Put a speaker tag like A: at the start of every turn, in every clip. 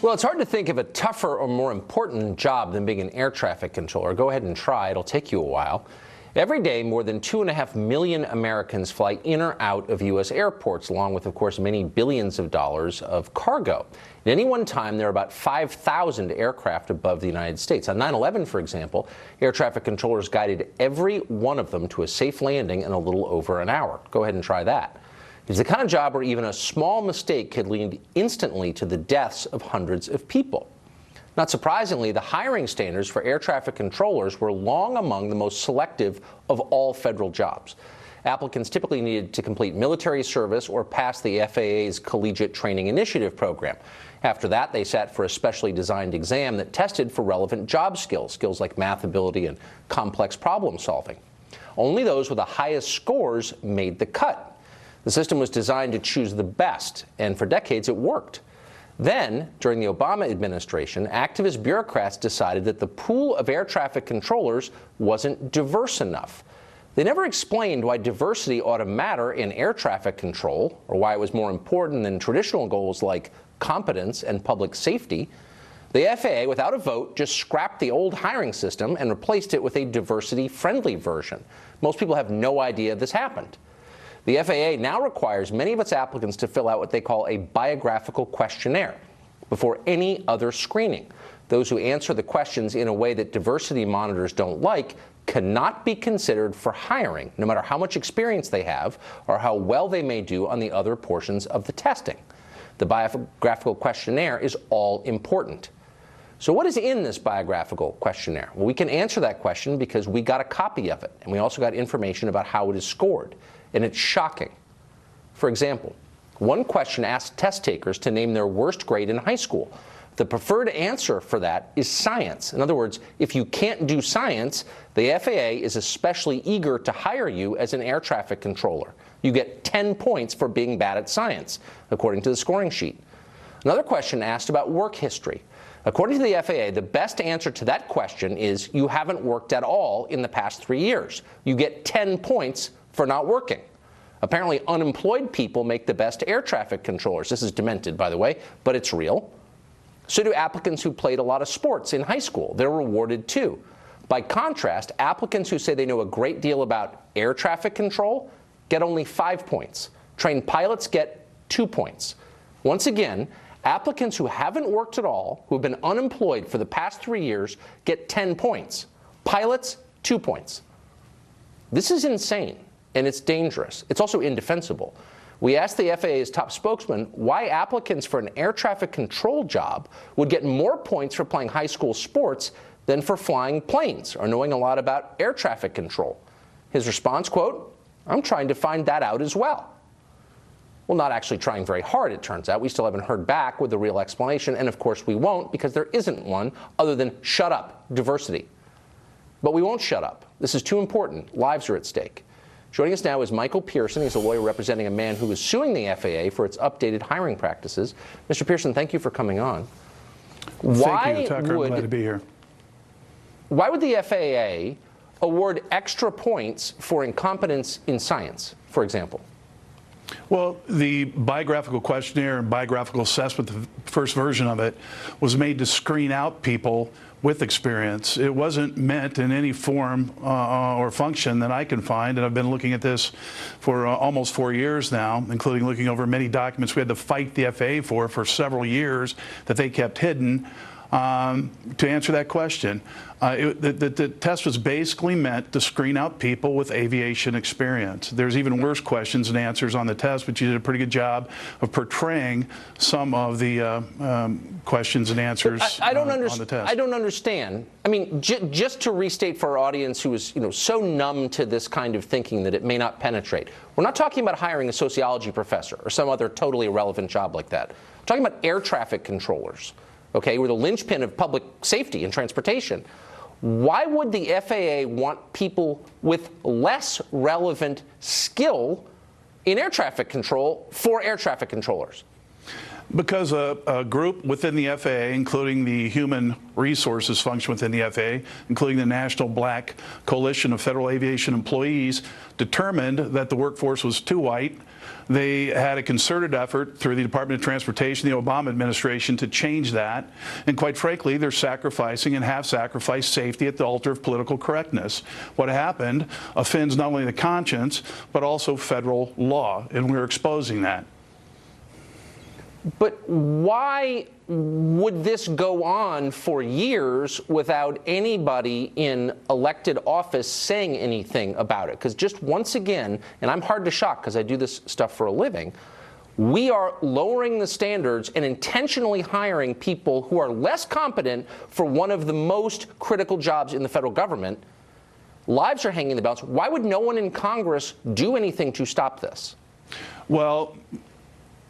A: Well, it's hard to think of a tougher or more important job than being an air traffic controller. Go ahead and try. It'll take you a while. Every day, more than 2.5 million Americans fly in or out of U.S. airports, along with, of course, many billions of dollars of cargo. At any one time, there are about 5,000 aircraft above the United States. On 9/11, for example, air traffic controllers guided every one of them to a safe landing in a little over an hour. Go ahead and try that. It's the kind of job where even a small mistake could lead instantly to the deaths of hundreds of people. Not surprisingly, the hiring standards for air traffic controllers were long among the most selective of all federal jobs. Applicants typically needed to complete military service or pass the FAA's Collegiate Training Initiative program. After that, they sat for a specially designed exam that tested for relevant job skills, skills like math ability and complex problem solving. Only those with the highest scores made the cut. The system was designed to choose the best, and for decades it worked. Then, during the Obama administration, activist bureaucrats decided that the pool of air traffic controllers wasn't diverse enough. They never explained why diversity ought to matter in air traffic control, or why it was more important than traditional goals like competence and public safety. The FAA, without a vote, just scrapped the old hiring system and replaced it with a diversity-friendly version. Most people have no idea this happened. The FAA now requires many of its applicants to fill out what they call a biographical questionnaire before any other screening. Those who answer the questions in a way that diversity monitors don't like cannot be considered for hiring, no matter how much experience they have or how well they may do on the other portions of the testing. The biographical questionnaire is all important. So what is in this biographical questionnaire? Well, we can answer that question because we got a copy of it, and we also got information about how it is scored. And it's shocking. For example, one question asked test takers to name their worst grade in high school. The preferred answer for that is science. In other words, if you can't do science, the FAA is especially eager to hire you as an air traffic controller. You get 10 points for being bad at science, according to the scoring sheet. Another question asked about work history. According to the FAA, the best answer to that question is you haven't worked at all in the past 3 years. You get 10 points for not working. Apparently, unemployed people make the best air traffic controllers. This is demented, by the way, but it's real. So do applicants who played a lot of sports in high school. They're rewarded too. By contrast, applicants who say they know a great deal about air traffic control get only 5 points. Trained pilots get 2 points. Once again, applicants who haven't worked at all, who have been unemployed for the past 3 years, get 10 points. Pilots, 2 points. This is insane, and it's dangerous. It's also indefensible. We asked the FAA's top spokesman why applicants for an air traffic control job would get more points for playing high school sports than for flying planes or knowing a lot about air traffic control. His response, quote, "I'm trying to find that out as well." Well, not actually trying very hard, it turns out. We still haven't heard back with the real explanation, and of course we won't, because there isn't one other than shut up, diversity. But we won't shut up. This is too important. Lives are at stake. Joining us now is Michael Pearson. He's a lawyer representing a man who is suing the FAA for its updated hiring practices. Mr. Pearson, thank you for coming on.
B: Thank you, Tucker. I'm glad to be here.
A: Why would the FAA award extra points for incompetence in science, for example?
B: Well, the biographical questionnaire and biographical assessment, the first version of it, was made to screen out people with experience. It wasn't meant in any form or function that I can find, and I've been looking at this for almost 4 years now, including looking over many documents we had to fight the FAA for several years that they kept hidden. To answer that question, the test was basically meant to screen out people with aviation experience. There's even worse questions and answers on the test, but you did a pretty good job of portraying some of the questions and answers on the test.
A: I don't understand. I mean, just to restate for our audience who is so numb to this kind of thinking that it may not penetrate, we're not talking about hiring a sociology professor or some other totally irrelevant job like that. We're talking about air traffic controllers. Okay, we're the linchpin of public safety and transportation. Why would the FAA want people with less relevant skill in air traffic control for air traffic controllers?
B: Because a group within the FAA, including the human resources function within the FAA, including the National Black Coalition of Federal Aviation Employees, determined that the workforce was too white. They had a concerted effort through the Department of Transportation, the Obama administration, to change that. And quite frankly, they're sacrificing and have sacrificed safety at the altar of political correctness. What happened offends not only the conscience, but also federal law, and we're exposing that.
A: But why would this go on for years without anybody in elected office saying anything about it? Because just once again, and I'm hard to shock because I do this stuff for a living, we are lowering the standards and intentionally hiring people who are less competent for one of the most critical jobs in the federal government. Lives are hanging in the balance. Why would no one in Congress do anything to stop this?
B: Well,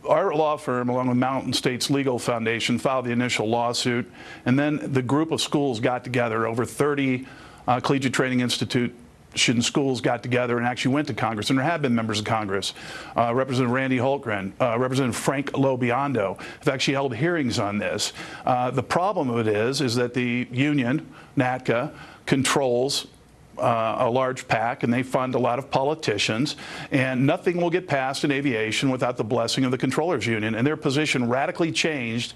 B: our law firm, along with Mountain States Legal Foundation, filed the initial lawsuit, and then the group of schools got together. Over 30 collegiate training institution schools got together and actually went to Congress, and there have been members of Congress. Representative Randy Holtgren, Representative Frank Lobiondo have actually held hearings on this. The problem of it is that the union, NATCA, controls a large PAC, and they fund a lot of politicians, and nothing will get passed in aviation without the blessing of the Controllers Union. And their position radically changed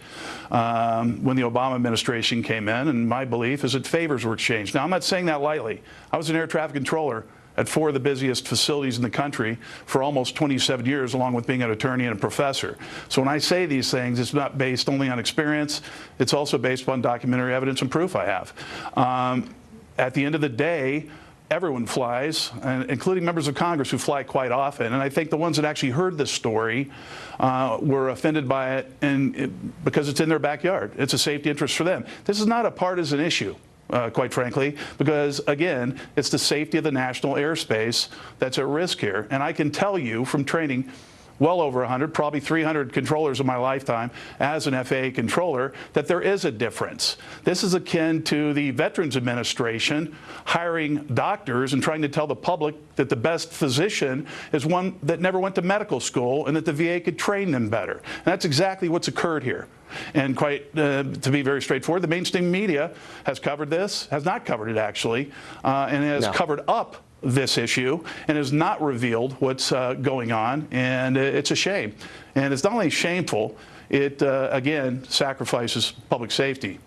B: when the Obama administration came in, and my belief is that favors were exchanged. Now, I'm not saying that lightly. I was an air traffic controller at 4 of the busiest facilities in the country for almost 27 years, along with being an attorney and a professor. So when I say these things, it's not based only on experience. It's also based upon documentary evidence and proof I have. At the end of the day, everyone flies, including members of Congress who fly quite often. And I think the ones that actually heard this story were offended by it because it's in their backyard. It's a safety interest for them. This is not a partisan issue, quite frankly, because, again, it's the safety of the national airspace that's at risk here. And I can tell you from training well over 100, probably 300 controllers in my lifetime as an FAA controller, that there is a difference. This is akin to the Veterans Administration hiring doctors and trying to tell the public that the best physician is one that never went to medical school and that the VA could train them better. And that's exactly what's occurred here. And quite, to be very straightforward, the mainstream media has covered this, has not covered it actually, and has covered up this issue and has not revealed what's going on, and it's a shame. And it's not only shameful, it again sacrifices public safety.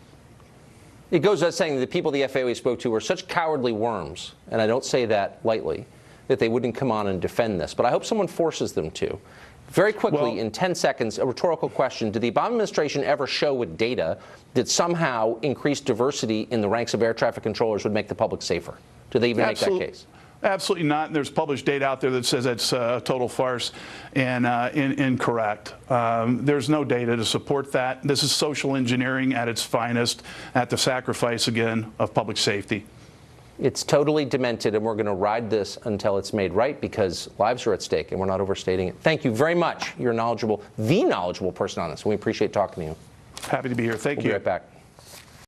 A: It goes without saying that the people the FAA spoke to were such cowardly worms, and I don't say that lightly, that they wouldn't come on and defend this. But I hope someone forces them to. Very quickly, in 10 seconds, a rhetorical question. Did the Obama administration ever show with data that somehow increased diversity in the ranks of air traffic controllers would make the public safer? Did they even make that case?
B: Absolutely not. And there's published data out there that says that's a total farce and incorrect. There's no data to support that. This is social engineering at its finest, at the sacrifice, again, of public safety.
A: It's totally demented, and we're going to ride this until it's made right, because lives are at stake, and we're not overstating it. Thank you very much. You're knowledgeable, the knowledgeable person on this. We appreciate talking to you.
B: Happy to be here. Thank you.
A: We'll be right back.